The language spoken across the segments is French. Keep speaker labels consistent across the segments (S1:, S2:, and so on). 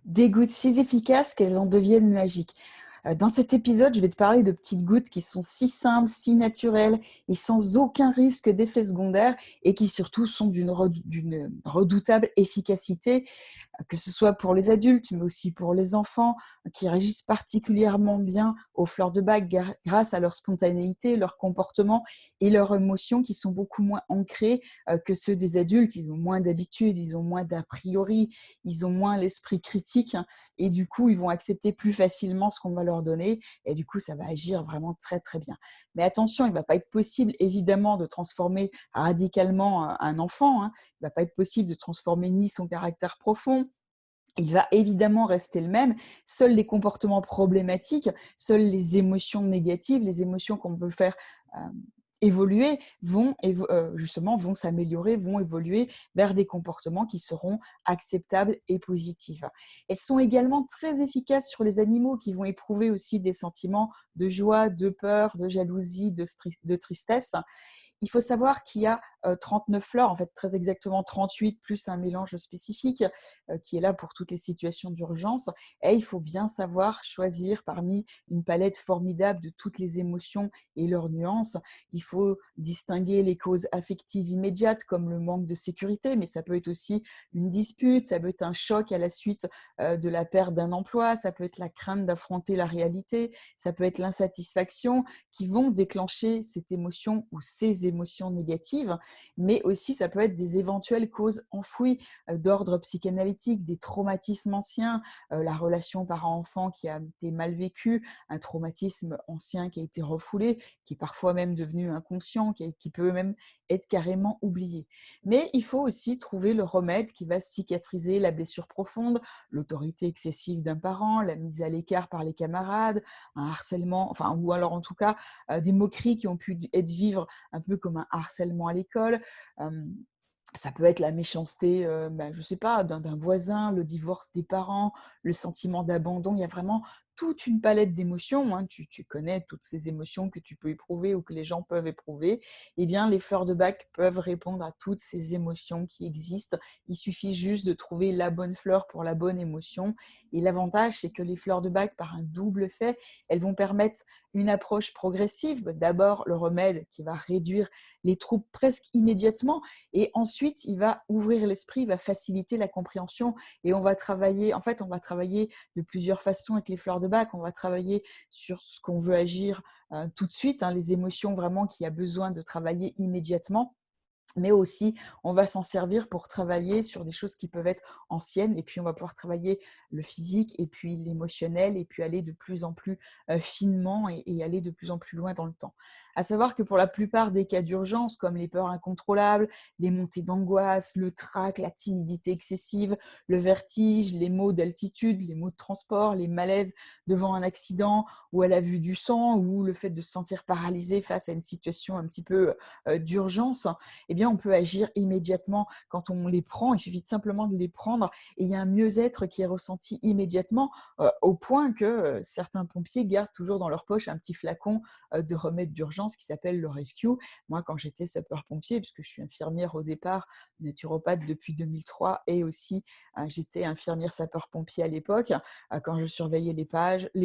S1: Des gouttes si efficaces qu'elles en deviennent magiques. Dans cet épisode, je vais te parler de petites gouttes qui sont si simples, si naturelles et sans aucun risque d'effet secondaire et qui surtout sont d'une redoutable efficacité, que ce soit pour les adultes, mais aussi pour les enfants, qui réagissent particulièrement bien aux fleurs de bac grâce à leur spontanéité, leur comportement et leurs émotions qui sont beaucoup moins ancrées que ceux des adultes. Ils ont moins d'habitude, ils ont moins d'a priori, ils ont moins l'esprit critique et du coup, ils vont accepter plus facilement ce qu'on va leur donner et du coup, ça va agir vraiment très, très bien. Mais attention, il ne va pas être possible, évidemment, de transformer radicalement un enfant, hein. Il ne va pas être possible de transformer ni son caractère profond, il va évidemment rester le même. Seuls les comportements problématiques, seules les émotions négatives, les émotions qu'on veut faire évoluer justement vont s'améliorer, vont évoluer vers des comportements qui seront acceptables et positifs. Elles sont également très efficaces sur les animaux qui vont éprouver aussi des sentiments de joie, de peur, de jalousie, de tristesse. Il faut savoir qu'il y a 39 fleurs, en fait très exactement 38 plus un mélange spécifique qui est là pour toutes les situations d'urgence. Et il faut bien savoir choisir parmi une palette formidable de toutes les émotions et leurs nuances. Il faut distinguer les causes affectives immédiates comme le manque de sécurité, mais ça peut être aussi une dispute, ça peut être un choc à la suite de la perte d'un emploi, ça peut être la crainte d'affronter la réalité, ça peut être l'insatisfaction qui vont déclencher cette émotion ou ces émotions négatives, mais aussi ça peut être des éventuelles causes enfouies d'ordre psychanalytique, des traumatismes anciens, la relation parent-enfant qui a été mal vécue, un traumatisme ancien qui a été refoulé, qui est parfois même devenu inconscient, qui peut même être carrément oublié. Mais il faut aussi trouver le remède qui va cicatriser la blessure profonde, l'autorité excessive d'un parent, la mise à l'écart par les camarades, un harcèlement, enfin, ou alors en tout cas des moqueries qui ont pu être vivre un peu comme un harcèlement à l'école. Ça peut être la méchanceté, je ne sais pas, d'un voisin, le divorce des parents, le sentiment d'abandon. Il y a vraiment toute une palette d'émotions, hein. Tu connais toutes ces émotions que tu peux éprouver ou que les gens peuvent éprouver. Eh bien, les fleurs de bac peuvent répondre à toutes ces émotions qui existent. Il suffit juste de trouver la bonne fleur pour la bonne émotion. Et l'avantage, c'est que les fleurs de bac, par un double fait, elles vont permettre une approche progressive. D'abord, le remède qui va réduire les troubles presque immédiatement et ensuite, il va ouvrir l'esprit, il va faciliter la compréhension et on va travailler de plusieurs façons avec les fleurs de bac. On va travailler sur ce qu'on veut agir tout de suite, hein, les émotions vraiment qu'il y a besoin de travailler immédiatement. Mais aussi, on va s'en servir pour travailler sur des choses qui peuvent être anciennes et puis on va pouvoir travailler le physique et puis l'émotionnel et puis aller de plus en plus finement et aller de plus en plus loin dans le temps. À savoir que pour la plupart des cas d'urgence, comme les peurs incontrôlables, les montées d'angoisse, le trac, la timidité excessive, le vertige, les maux d'altitude, les maux de transport, les malaises devant un accident ou à la vue du sang ou le fait de se sentir paralysé face à une situation un petit peu d'urgence, eh bien, on peut agir immédiatement quand on les prend. Il suffit simplement de les prendre et il y a un mieux-être qui est ressenti immédiatement au point que certains pompiers gardent toujours dans leur poche un petit flacon de remède d'urgence qui s'appelle le Rescue. Moi, quand j'étais sapeur-pompier, puisque je suis infirmière au départ, naturopathe depuis 2003 et aussi j'étais infirmière sapeur-pompier à l'époque, quand je surveillais les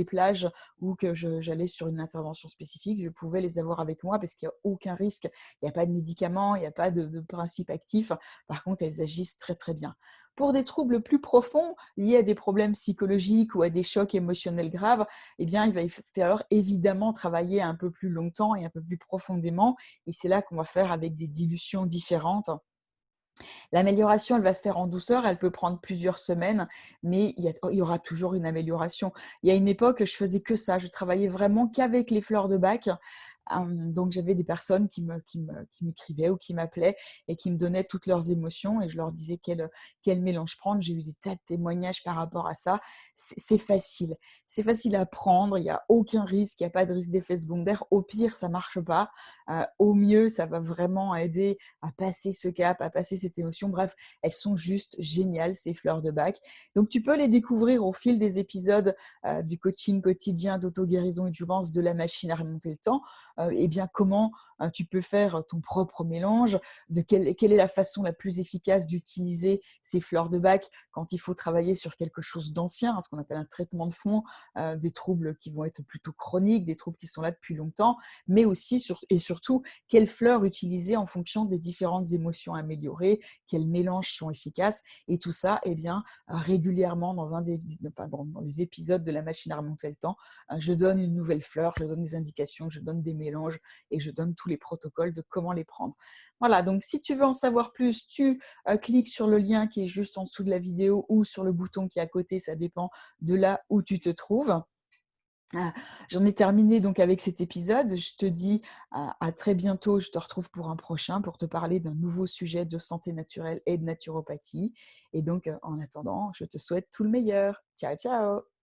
S1: plages ou que j'allais sur une intervention spécifique, je pouvais les avoir avec moi parce qu'il n'y a aucun risque. Il n'y a pas de médicaments, il n'y a pas de principe actif. Par contre, elles agissent très, très bien. Pour des troubles plus profonds, liés à des problèmes psychologiques ou à des chocs émotionnels graves, eh bien, il va falloir évidemment travailler un peu plus longtemps et un peu plus profondément. Et c'est là qu'on va faire avec des dilutions différentes. L'amélioration, elle va se faire en douceur, elle peut prendre plusieurs semaines, mais il y aura toujours une amélioration. Il y a une époque, je faisais que ça, je travaillais vraiment qu'avec les fleurs de bac. Donc j'avais des personnes qui m'écrivaient ou qui m'appelaient et qui me donnaient toutes leurs émotions et je leur disais quel mélange prendre. J'ai eu des tas de témoignages par rapport à ça. C'est facile à prendre, il n'y a aucun risque, il n'y a pas de risque d'effet secondaire. Au pire, ça ne marche pas. Au mieux, ça va vraiment aider à passer ce cap, à passer cette émotion. Bref, elles sont juste géniales, ces fleurs de bac. Donc tu peux les découvrir au fil des épisodes du coaching quotidien d'auto-guérison et de jouvence de la machine à remonter le temps. eh bien, comment tu peux faire ton propre mélange, quelle est la façon la plus efficace d'utiliser ces fleurs de bac quand il faut travailler sur quelque chose d'ancien, ce qu'on appelle un traitement de fond, des troubles qui vont être plutôt chroniques, des troubles qui sont là depuis longtemps, mais aussi et surtout quelles fleurs utiliser en fonction des différentes émotions améliorées, quels mélanges sont efficaces, et tout ça, eh bien, régulièrement dans les épisodes de la machine à remonter le temps, je donne une nouvelle fleur, je donne des indications, je donne des mélanges et je donne tous les protocoles de comment les prendre. Voilà, donc si tu veux en savoir plus, tu cliques sur le lien qui est juste en dessous de la vidéo ou sur le bouton qui est à côté, ça dépend de là où tu te trouves. Ah, j'en ai terminé donc avec cet épisode. Je te dis à très bientôt. Je te retrouve pour un prochain pour te parler d'un nouveau sujet de santé naturelle et de naturopathie. Et donc, en attendant, je te souhaite tout le meilleur. Ciao, ciao!